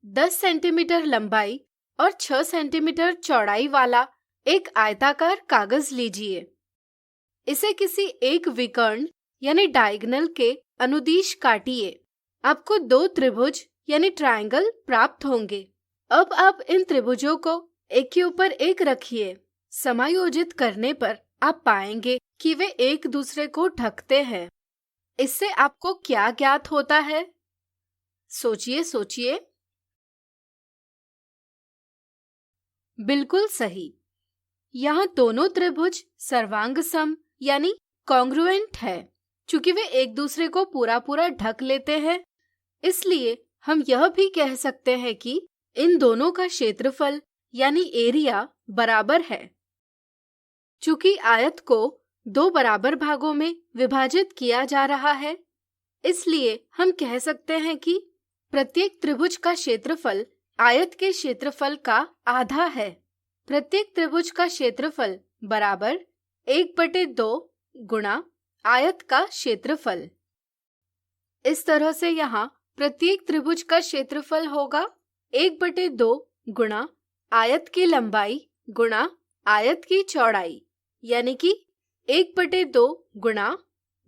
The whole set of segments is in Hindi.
10 सेंटीमीटर लंबाई और 6 सेंटीमीटर चौड़ाई वाला एक आयताकार कागज लीजिए। इसे किसी एक विकर्ण यानी डायगोनल के अनुदिश काटिए। आपको 2 त्रिभुज यानी ट्रायंगल प्राप्त होंगे। अब आप इन त्रिभुजों को एक के ऊपर एक रखिए। समायोजित करने पर आप पाएंगे कि वे एक दूसरे को ढकते हैं। इससे आपको क्या ज्ञात होता है? सोचिए सोचिए। बिल्कुल सही। यहाँ दोनों त्रिभुज सर्वांगसम यानी कॉन्ग्रुएंट है। चूंकि वे एक दूसरे को पूरा पूरा ढक लेते हैं, इसलिए हम यह भी कह सकते हैं कि इन दोनों का क्षेत्रफल यानी एरिया बराबर है। चूंकि आयत को 2 बराबर भागों में विभाजित किया जा रहा है, इसलिए हम कह सकते हैं कि प्रत्येक त्रिभुज का क्षेत्रफल आयत के क्षेत्रफल का आधा है। प्रत्येक त्रिभुज का क्षेत्रफल बराबर 1/2 गुणा आयत का क्षेत्रफल। इस तरह से यहाँ प्रत्येक त्रिभुज का क्षेत्रफल होगा 1/2 गुणा आयत की लंबाई गुणा आयत की चौड़ाई, यानी कि 1/2 गुणा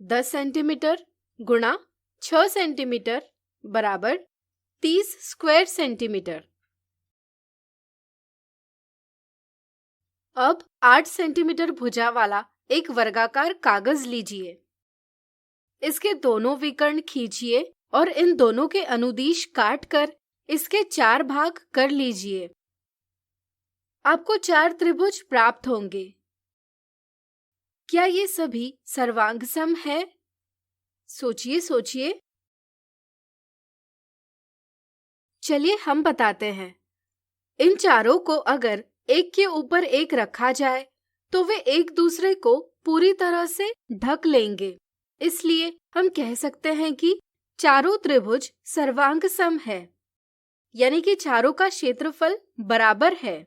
10 सेंटीमीटर गुणा 6 सेंटीमीटर बराबर 30 स्क्वायर सेंटीमीटर। अब 8 सेंटीमीटर भुजा वाला एक वर्गाकार कागज लीजिए। इसके दोनों विकर्ण खींचिए और इन दोनों के अनुदिश काटकर इसके 4 भाग कर लीजिए। आपको 4 त्रिभुज प्राप्त होंगे। क्या ये सभी सर्वांगसम है? सोचिए सोचिए। चलिए हम बताते हैं। इन चारों को अगर एक के ऊपर एक रखा जाए तो वे एक दूसरे को पूरी तरह से ढक लेंगे। इसलिए हम कह सकते हैं कि चारों त्रिभुज सर्वांगसम है, यानी कि चारों का क्षेत्रफल बराबर है।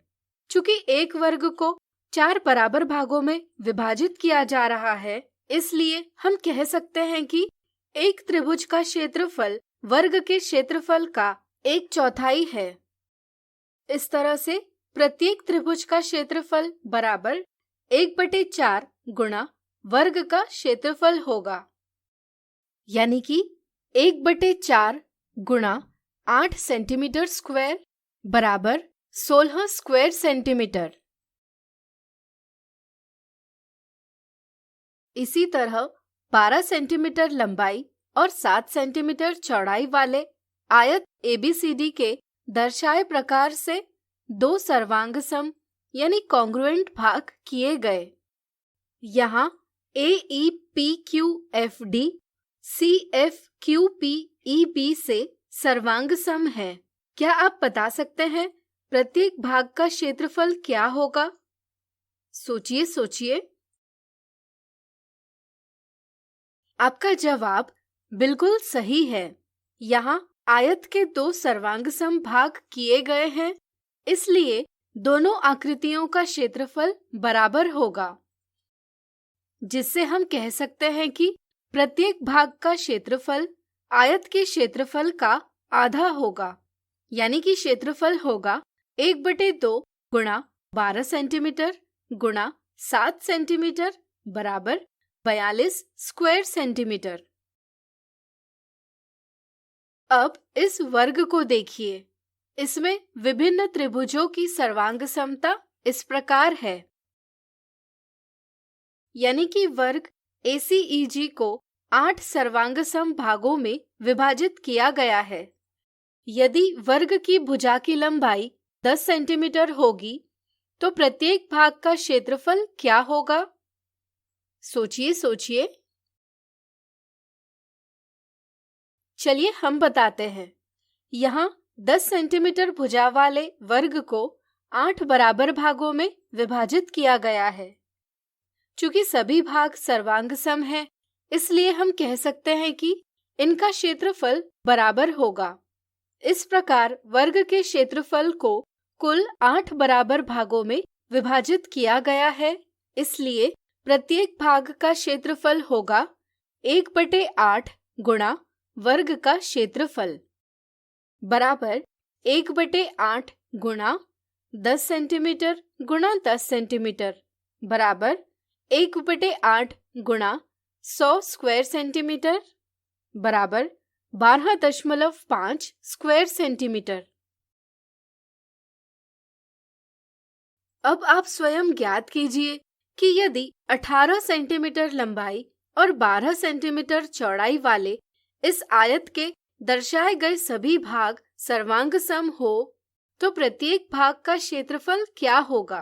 चूंकि एक वर्ग को 4 बराबर भागों में विभाजित किया जा रहा है, इसलिए हम कह सकते हैं कि एक त्रिभुज का क्षेत्रफल वर्ग के क्षेत्रफल का 1/4 है। इस तरह से प्रत्येक त्रिभुज का क्षेत्रफल बराबर 1/4 गुणा वर्ग का क्षेत्रफल होगा, यानी कि 1/4 गुणा 8 सेंटीमीटर स्क्वायर बराबर 16 स्क्वायर सेंटीमीटर। इसी तरह 12 सेंटीमीटर लंबाई और 7 सेंटीमीटर चौड़ाई वाले आयत ABCD के दर्शाए प्रकार से 2 सर्वांगसम यानी कॉन्ग्रुएंट भाग किए गए। यहाँ AEPQFD CFQPEB से सर्वांगसम है। क्या आप बता सकते हैं प्रत्येक भाग का क्षेत्रफल क्या होगा? सोचिए सोचिए। आपका जवाब बिल्कुल सही है। यहाँ आयत के 2 सर्वांगसम भाग किए गए हैं, इसलिए दोनों आकृतियों का क्षेत्रफल बराबर होगा, जिससे हम कह सकते हैं कि प्रत्येक भाग का क्षेत्रफल आयत के क्षेत्रफल का आधा होगा, यानी कि क्षेत्रफल होगा 1/2 गुणा 12 सेंटीमीटर गुणा 7 सेंटीमीटर बराबर 42 स्क्वायर सेंटीमीटर। अब इस वर्ग को देखिए। इसमें विभिन्न त्रिभुजों की सर्वांगसमता इस प्रकार है, यानी कि वर्ग ACEG को 8 सर्वांगसम भागों में विभाजित किया गया है। यदि वर्ग की भुजा की लंबाई 10 सेंटीमीटर होगी तो प्रत्येक भाग का क्षेत्रफल क्या होगा? सोचिए सोचिए। चलिए हम बताते हैं। यहाँ 10 सेंटीमीटर भुजा वाले वर्ग को 8 बराबर भागों में विभाजित किया गया है। चूंकि सभी भाग सर्वांगसम हैं, इसलिए हम कह सकते हैं कि इनका क्षेत्रफल बराबर होगा। इस प्रकार वर्ग के क्षेत्रफल को कुल 8 बराबर भागों में विभाजित किया गया है, इसलिए प्रत्येक भाग का क्षेत्रफल होगा 1/8 गुणा वर्ग का क्षेत्रफल बराबर 1/8 गुणा 10 सेंटीमीटर गुणा 10 सेंटीमीटर बराबर 1/8 गुणा 100 स्क्वायर सेंटीमीटर बराबर 12.5 स्क्वायर सेंटीमीटर। अब आप स्वयं ज्ञात कीजिए कि यदि 18 सेंटीमीटर लंबाई और 12 सेंटीमीटर चौड़ाई वाले इस आयत के दर्शाए गए सभी भाग सर्वांग सम हो तो प्रत्येक भाग का क्षेत्रफल क्या होगा।